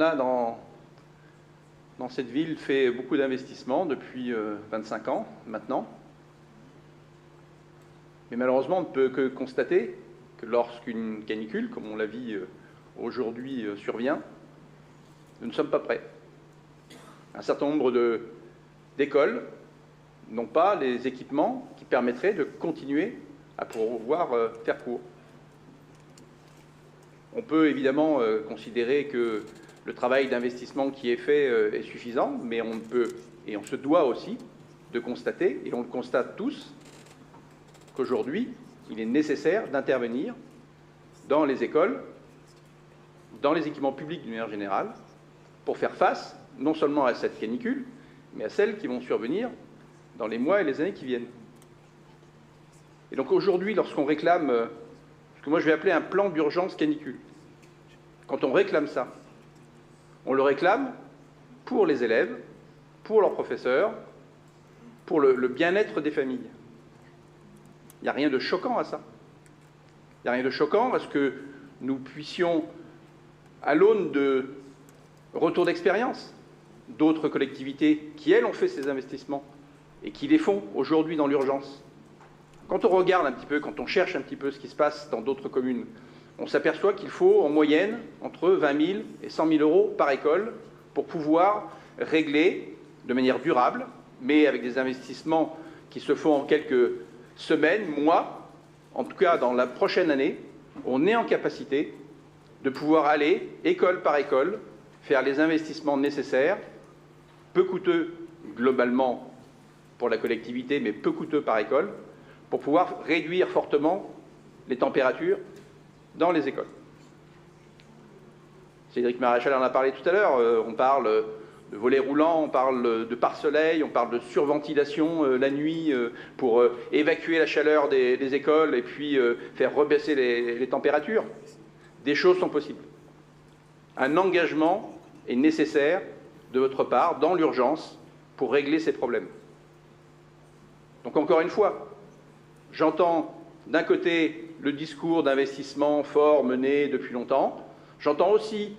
On a dans cette ville fait beaucoup d'investissements depuis 25 ans maintenant. Mais malheureusement, on ne peut que constater que lorsqu'une canicule, comme on la vit aujourd'hui, survient, nous ne sommes pas prêts. Un certain nombre d'écoles n'ont pas les équipements qui permettraient de continuer à pouvoir faire cours. On peut évidemment considérer que le travail d'investissement qui est fait est suffisant, mais on peut, et on se doit aussi, de constater, et on le constate tous, qu'aujourd'hui, il est nécessaire d'intervenir dans les écoles, dans les équipements publics d'une manière générale, pour faire face non seulement à cette canicule, mais à celles qui vont survenir dans les mois et les années qui viennent. Et donc aujourd'hui, lorsqu'on réclame ce que moi je vais appeler un plan d'urgence canicule, quand on réclame ça, on le réclame pour les élèves, pour leurs professeurs, pour le bien-être des familles. Il n'y a rien de choquant à ça. Il n'y a rien de choquant à ce que nous puissions, à l'aune de retour d'expérience d'autres collectivités qui, elles, ont fait ces investissements et qui les font aujourd'hui dans l'urgence. Quand on regarde un petit peu, quand on cherche un petit peu ce qui se passe dans d'autres communes, on s'aperçoit qu'il faut en moyenne entre 20 000 et 100 000 euros par école pour pouvoir régler de manière durable, mais avec des investissements qui se font en quelques semaines, mois, en tout cas dans la prochaine année, on est en capacité de pouvoir aller, école par école, faire les investissements nécessaires, peu coûteux globalement pour la collectivité, mais peu coûteux par école, pour pouvoir réduire fortement les températures dans les écoles. Cédric Maréchal en a parlé tout à l'heure, on parle de volets roulants, on parle de pare-soleil, on parle de surventilation la nuit pour évacuer la chaleur des écoles et puis faire rebaisser les températures. Des choses sont possibles. Un engagement est nécessaire de votre part, dans l'urgence, pour régler ces problèmes. Donc encore une fois, j'entends d'un côté le discours d'investissement fort mené depuis longtemps, j'entends aussi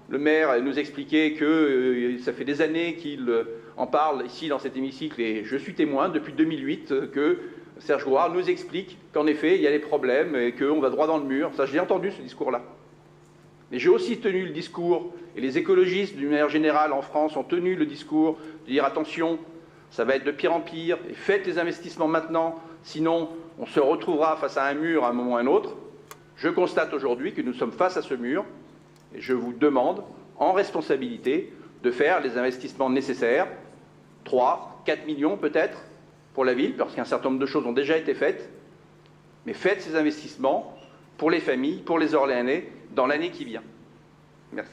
le maire nous expliquer que ça fait des années qu'il en parle ici dans cet hémicycle, et je suis témoin depuis 2008 que Serge Grouard nous explique qu'en effet il y a des problèmes et qu'on va droit dans le mur. Ça, j'ai entendu ce discours-là. Mais j'ai aussi tenu le discours, et les écologistes d'une manière générale en France ont tenu le discours de dire attention, ça va être de pire en pire, et faites les investissements maintenant, sinon on se retrouvera face à un mur à un moment ou à un autre. Je constate aujourd'hui que nous sommes face à ce mur, et je vous demande, en responsabilité, de faire les investissements nécessaires, 3, 4 millions peut-être, pour la ville, parce qu'un certain nombre de choses ont déjà été faites, mais faites ces investissements pour les familles, pour les Orléanais, dans l'année qui vient. Merci.